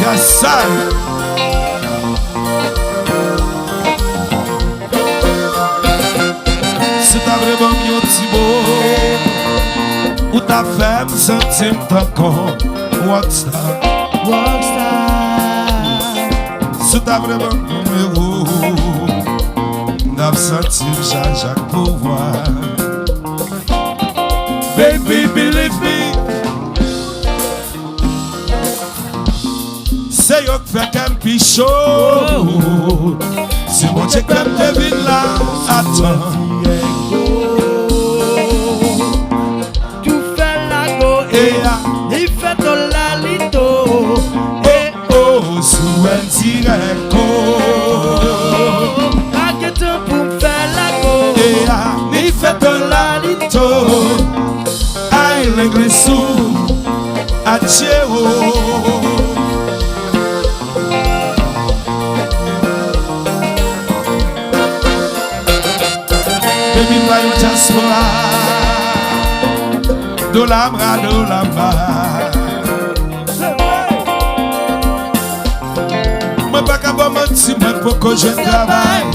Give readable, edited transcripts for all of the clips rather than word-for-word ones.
masak. Si t'as vraiment mis un petit mot, ou ta femme sentir encore rockstar. Si t'as vraiment numéro, n'a senti Jean-Jacques pouvoir. Baby, believe me, c'est yo qui fait qu'un pichot. Si mon Dieu comme devine là, attends. Tu fais la go, il fait ton lalito. Sous un direct. Pas que tu pour faire la go, il fait ton lalito. Aïe, l'église sous à Tchéo. Baby, why you just do la bra, do la bra. Moi pas qu'à bon mentir, moi faut que je travaille.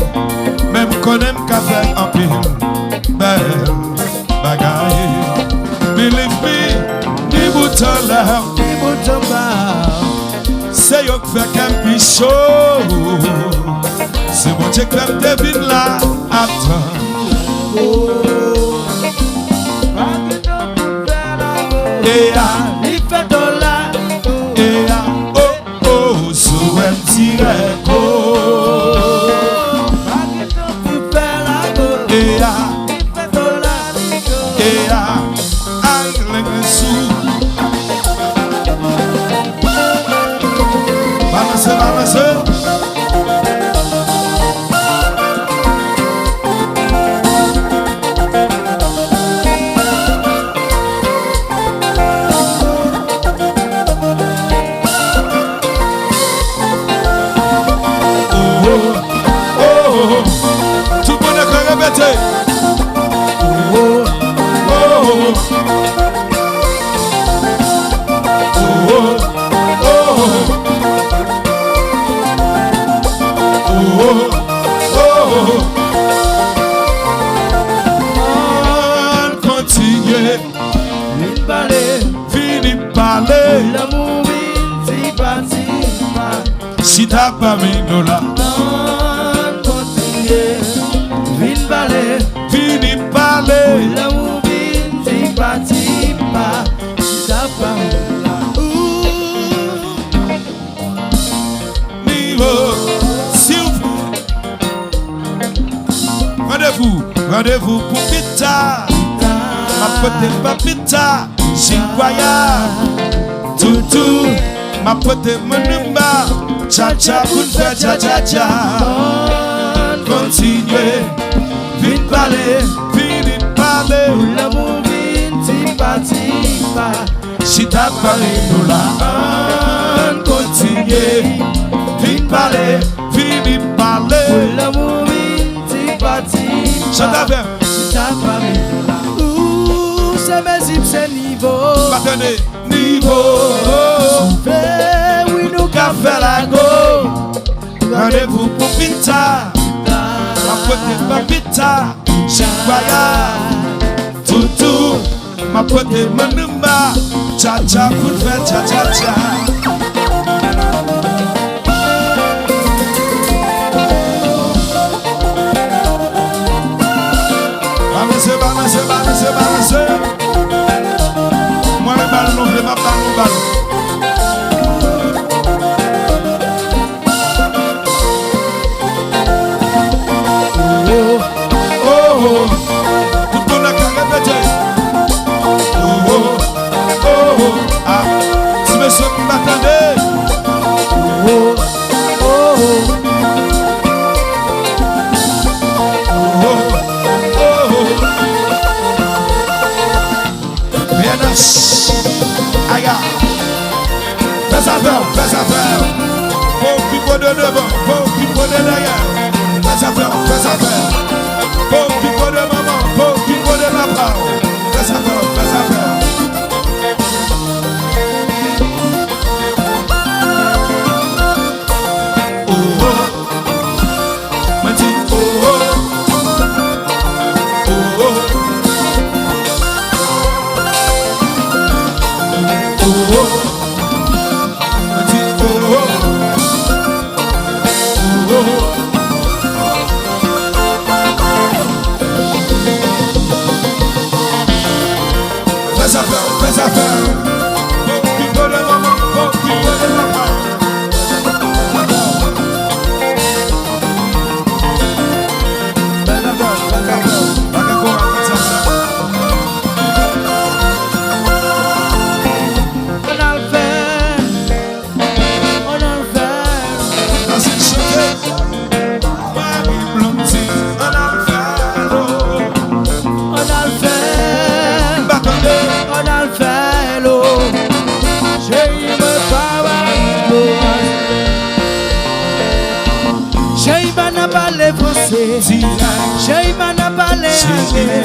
Même konnen qu'à faire un pile belle bagaille. Believe me, ni bouton là, ni bouton bas. c'est yo qui fait qu'un pichot. C'est mon Dieu qui me devine là, attends. Il fait ton lalito. Sous un direct. Pas que tu pour faire la go, il fait ton lalito. Aïe, l'église sous. Balancez, balancez. Tout le monde est répété. On continue. Fini parler. L'amour, il parti pas. Si t'as pas mis nous là. Vite balai, Fini parler. l'amour vite parti pas. Si t'as pas là, Niveau, s'il vous plaît. Rendez-vous pour pita. Ma pote pas pita. Incroyable. Toutou. Ma pote monumba. Cha cha pour faire cha cha cha. Continuez. Vite parler. Fini parler. l'amour vite parti pas. Si t'as parlé nous là. Continuez. Vite parler. Fini parler. L'amour vite parti Chante pas. avec. Si t'as pas mis là, c'est mes zips, c'est niveau. Attendez. Niveau. Oui, nous qu'a fait la go. Rendez-vous pour pita. Ma pote pas pita. Incroyable. Toutou. Ma pote manumba. Cha cha pour faire cha cha cha. Balancez, balancez, balancez, balancez. Moi les balles non, je ma balle, mon balle. Tout le monde a qu'à répéter. Ah, si monsieur m'attendait. Aïe, fais affaire. Faut qu'il faut de devant, faut qu'il faut de derrière. Fais affaire. Faut qu'il faut de maman, faut qu'il faut de papa. Fais affaire. Chéri mana parlé anglais.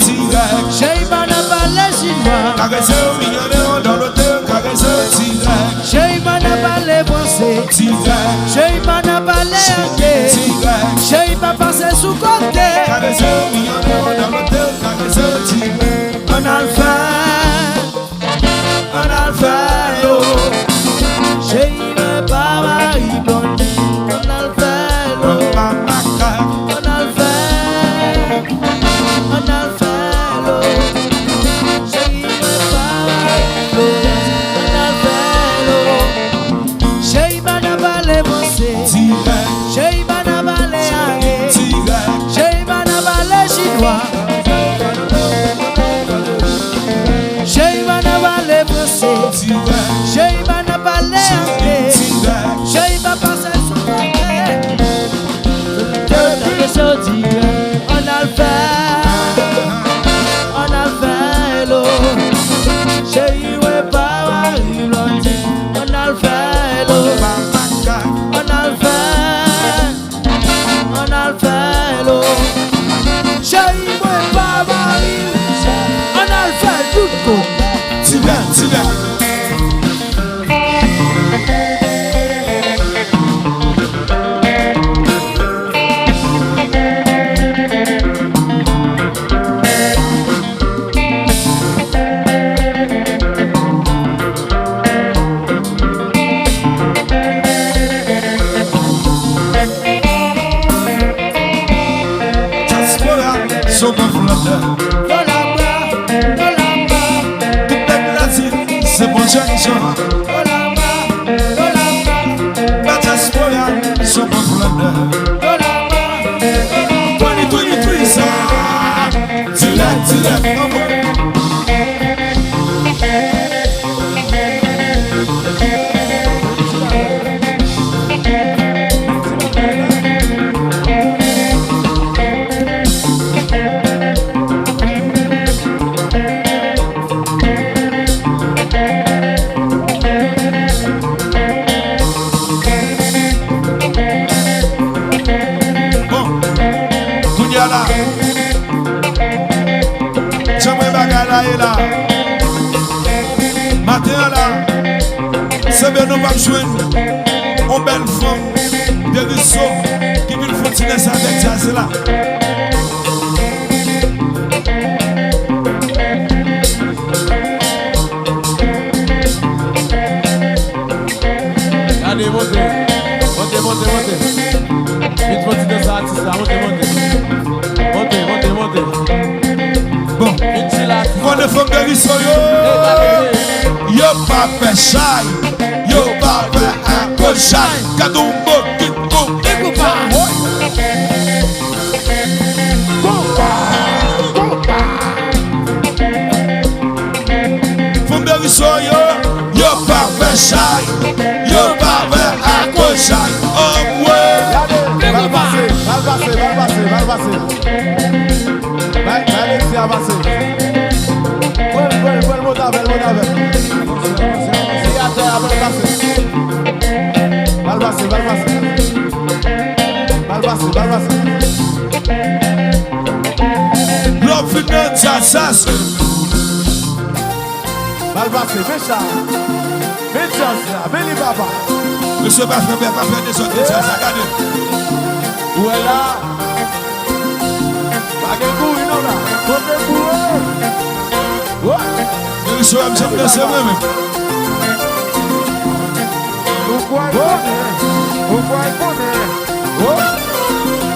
Chéri mana parlé chinois. Chéri mana parlé français. Chéri mana parlé anglais. Chéri pas passé sous côté. On a le fait. On a le fait, yo. Chéri me pas mari blondie. On a le fait, yo. On a le fait. On a le fait, yo. Chéri me pas mari blondie. On a le fait, yo. Chéri m'a parlé français. Chéri m'a parlé anglais. Chéri m'a parlé chinois. Chéri m'a parlé français. Chéri m'a parlé anglais. Chéri m'a passé sur le on a le fait. On a le fait, lo. Chéri, ouais, pas mari blondie. On a le fait, lo. On a le fait. On a le fait, lo. Chéri, ouais, pas mari. On a le fait, tout le coup. C'est mon chanson. So my brother. 2023, sir. To that. Là. Matin là, c'est bien nous va jouer une belle femme de Risso qui veut continuer ça avec ça, c'est là. Allez, montez. Vite, montez ça, artiste là, montez. Bon, quand les femmes de Risso, yo pas fait shy, yo pas fait un peu shy, Kadumbo, Kiko, Kompa. Femme de Risso, yo pas fait shy, yo pas fait un peu shy, oh ouais. Va passer. Allez, avancer. Well, monte avec. Si à terre, va passer. L'homme finit ça. Va passer, méchant. Béni papa. Monsieur pas faire des autres, ça regarde. Où est là? Je suis un peu de moi-même.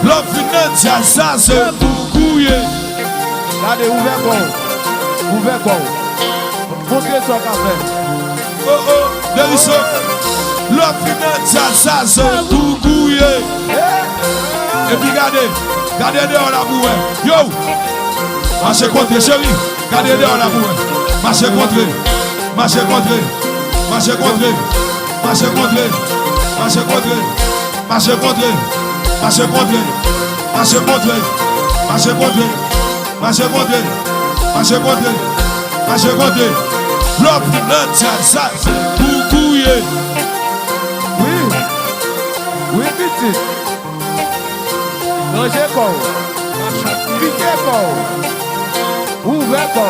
L'homme finit ça, c'est pour couiller. Regardez, ouvert quoi. Montrez son café. Oh, Derisso. L'homme finit ça, c'est pour couiller. Et puis gardez dehors la boue. Yo! Marchez contre, chérie. Gardez dehors la boue. Marchez contre. L'homme finit ça, c'est pour couiller. Oui, petit. Non, j'ai quoi? Invitez quoi. Ouvert quoi.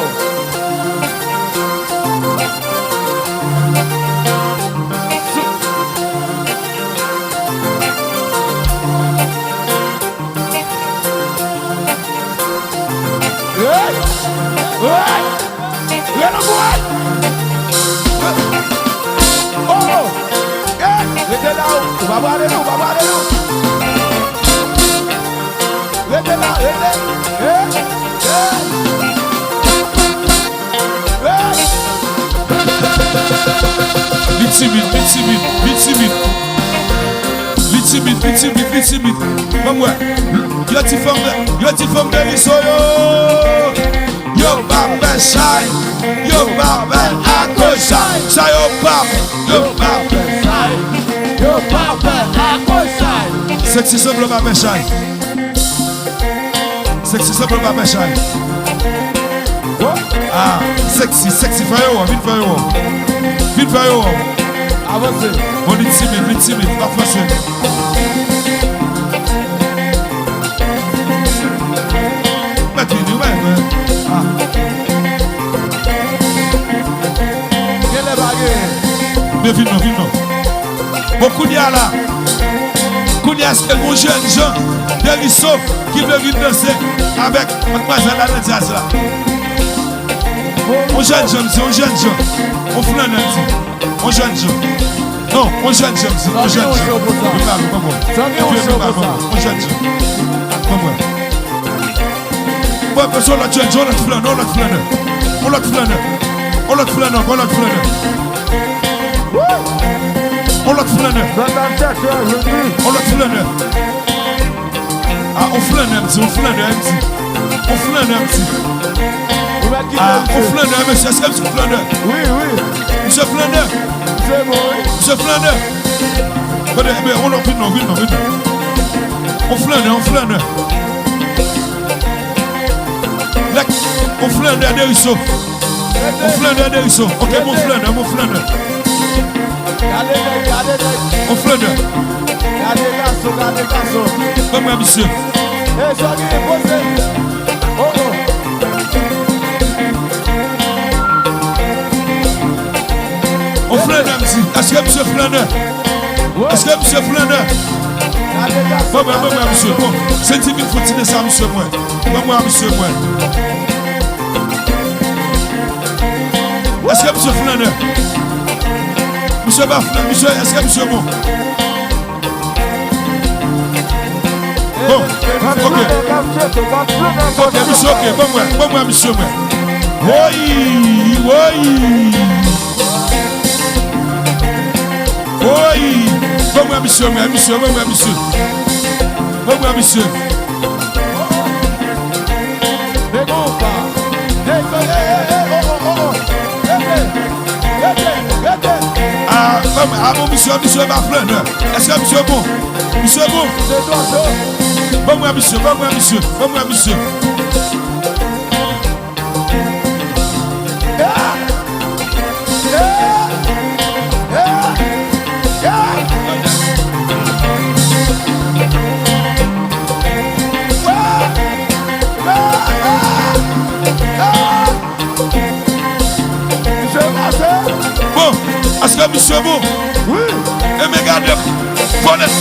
Oh! Restez là, on va voir les loups, on va voir les loups. Restez là, restez. Vite timide. Maman, yo ti femme de moriso yo barbe shine, yo barbe akosa, sa yo barbe akosa. Sexy simple barbe shine. Ah, sexy, fire vite fire. Avancez. On est timide, pas facile. Viens, non. Beaucoup d'y a là. Kounia, c'est un jeune gens de moriso qui veut venir danser avec mademoiselle Aladias là. On jeune gens. On flâne un petit. On jeune gens. Non, on jeune gens. On jeune gens. Ouais, parce qu'on l'a jeune, on l'a flâne. Ah, on flâne un petit. Ah, on flâne, monsieur. Est-ce que monsieur flâne? Oui. Monsieur flâne. C'est bon. Monsieur flâne. Mais on l'a vu, non. On flâne. On flâne à moriso. Ok, mon flâne. On flâne. Gade garçon. Comment, monsieur? Soyez posé. On flâne, monsieur. Est-ce que monsieur flâne? Bon, monsieur. Bon, c'est une faut tirer ça, monsieur. Moi. Est-ce que monsieur flâne? Monsieur va flâne, monsieur, est-ce que monsieur bon? Bon, ok, monsieur, ok, bon, moi, monsieur, moi. Oui. Bon, moi, monsieur. Ah, bon, monsieur va flâner. Est-ce que monsieur bon? Monsieur bon? Bon, moi, monsieur. Bon, est-ce que monsieur bon? Oui. Et mais regardez, konnen.